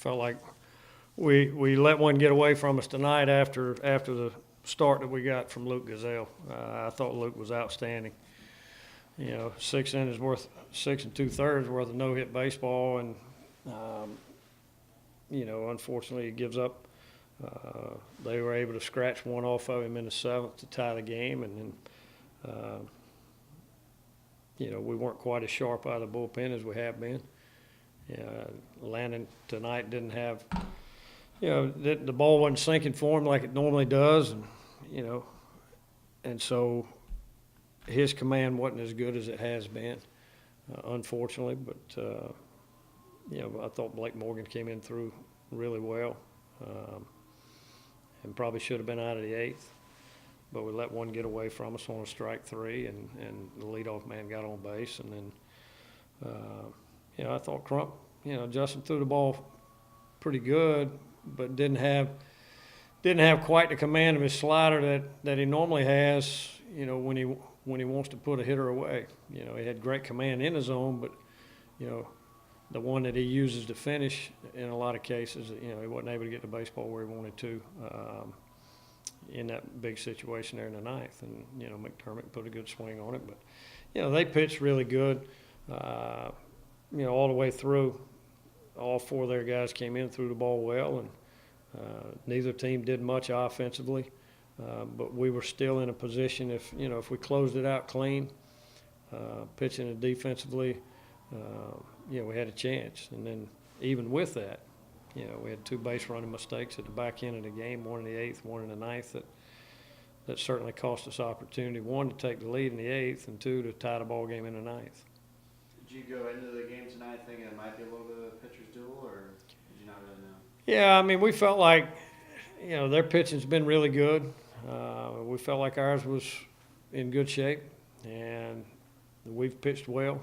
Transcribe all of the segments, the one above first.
felt like we let one get away from us tonight after the start that we got from Luke Gazelle. I thought Luke was outstanding. 6 innings worth, 6 2/3 worth of no-hit baseball, and unfortunately, he gives up. They were able to scratch one off of him in the 7th to tie the game, and then we weren't quite as sharp out of the bullpen as we have been. Landon tonight didn't have, the ball wasn't sinking for him like it normally does, and so his command wasn't as good as it has been, unfortunately. But I thought Blake Morgan came in through really well, and probably should have been out of the 8th. But we let one get away from us on a strike 3, and the leadoff man got on base. And then, I thought Crump, Justin threw the ball pretty good, but didn't have quite the command of his slider that he normally has, when he wants to put a hitter away. He had great command in the zone, but, the one that he uses to finish in a lot of cases, he wasn't able to get the baseball where he wanted to. In that big situation there in the 9th, and McDermott put a good swing on it, but they pitched really good, all the way through. All 4 of their guys came in, threw the ball well, and neither team did much offensively, but we were still in a position if we closed it out clean, pitching and defensively, we had a chance. And then even with that, we had 2 base running mistakes at the back end of the game, one in the 8th, one in the 9th, that certainly cost us opportunity. 1, to take the lead in the 8th, and 2, to tie the ball game in the 9th. Did you go into the game tonight thinking it might be a little bit of a pitcher's duel, or did you not really know? Yeah, we felt like, their pitching's been really good. We felt like ours was in good shape, and we've pitched well,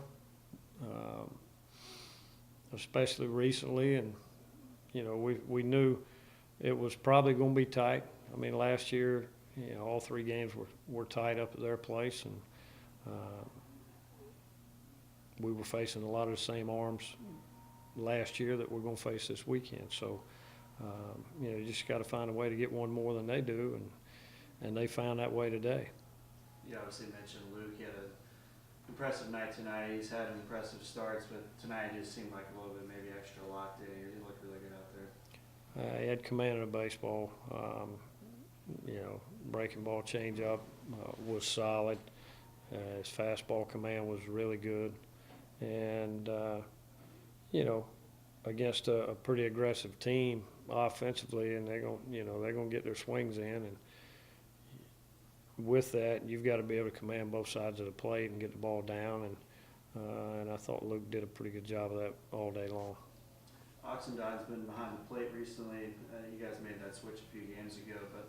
especially recently, and we knew it was probably going to be tight. Last year, all 3 games were tight up at their place, and we were facing a lot of the same arms last year that we're going to face this weekend. So, you just got to find a way to get one more than they do, and they found that way today. You obviously mentioned Luke. He had an impressive night tonight. He's had impressive starts, but tonight it just seemed like a little bit maybe extra locked in. He looked really good out there. He had command of the baseball. Breaking ball changeup was solid. His fastball command was really good, and against a pretty aggressive team offensively, and they're gonna get their swings in, and with that, you've got to be able to command both sides of the plate and get the ball down, and I thought Luke did a pretty good job of that all day long. Oxendine's been behind the plate recently. You guys made that switch a few games ago, but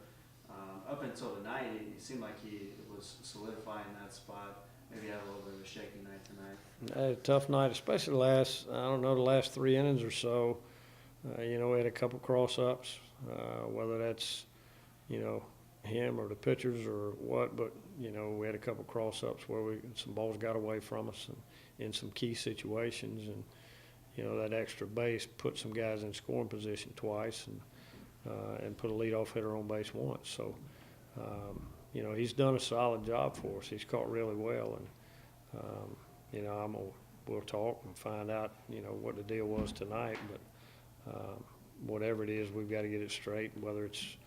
up until tonight, it seemed like he was solidifying that spot. Maybe had a little bit of a shaky night tonight. Had a tough night, especially the last 3 innings or so. We had a couple cross-ups, whether that's, him or the pitchers or what, but, we had a couple cross-ups where some balls got away from us and in some key situations, and, that extra base put some guys in scoring position twice, and put a leadoff hitter on base once. So, he's done a solid job for us. He's caught really well, and, we'll talk and find out, what the deal was tonight, but whatever it is, we've got to get it straight, whether it's,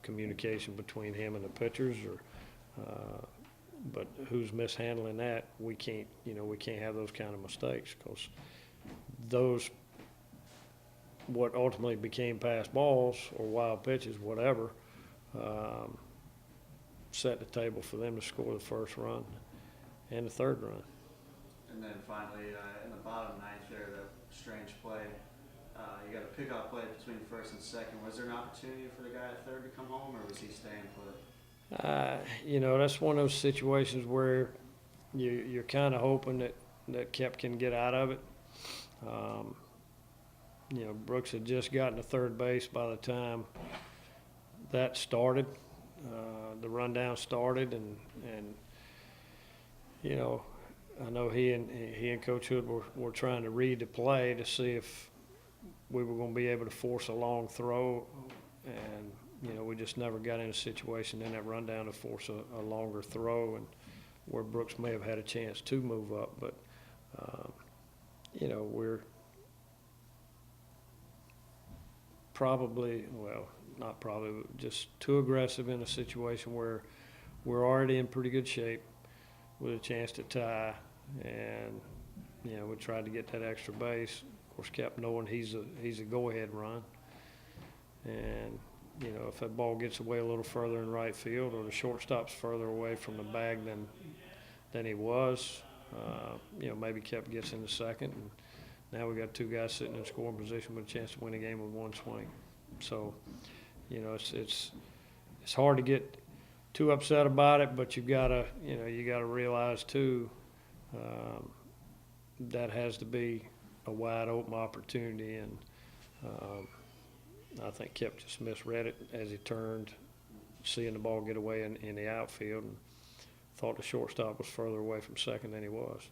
communication between him and the pitchers, or but who's mishandling that, we can't have those kind of mistakes, because those, what ultimately became pass balls or wild pitches, whatever, set the table for them to score the first run and the 3rd run. And then finally, in the bottom 9th there, that strange play, you got a pickoff play between 1st and 2nd. Was there an opportunity for the guy at 3rd to come home, or was he staying put? That's one of those situations where you're kind of hoping that Kep can get out of it. Brooks had just gotten to 3rd base by the time that started. The rundown started, and I know he and Coach Hood were trying to read the play to see if we were gonna be able to force a long throw, and, you know, we just never got in a situation in that rundown to force a longer throw, and where Brooks may have had a chance to move up, but, you know, we're probably, well, not probably, but just too aggressive in a situation where we're already in pretty good shape with a chance to tie, and, you know, we tried to get that extra base. Of course, kept knowing he's a go-ahead run, and, you know, if that ball gets away a little further in right field, or the shortstop's further away from the bag than he was, you know, maybe Kep gets in the second, and now we got two guys sitting in scoring position with a chance to win a game with one swing. So, you know, it's hard to get too upset about it, but you gotta realize too, that has to be a wide open opportunity, and I think Kep just misread it as he turned, seeing the ball get away in the outfield, and thought the shortstop was further away from second than he was.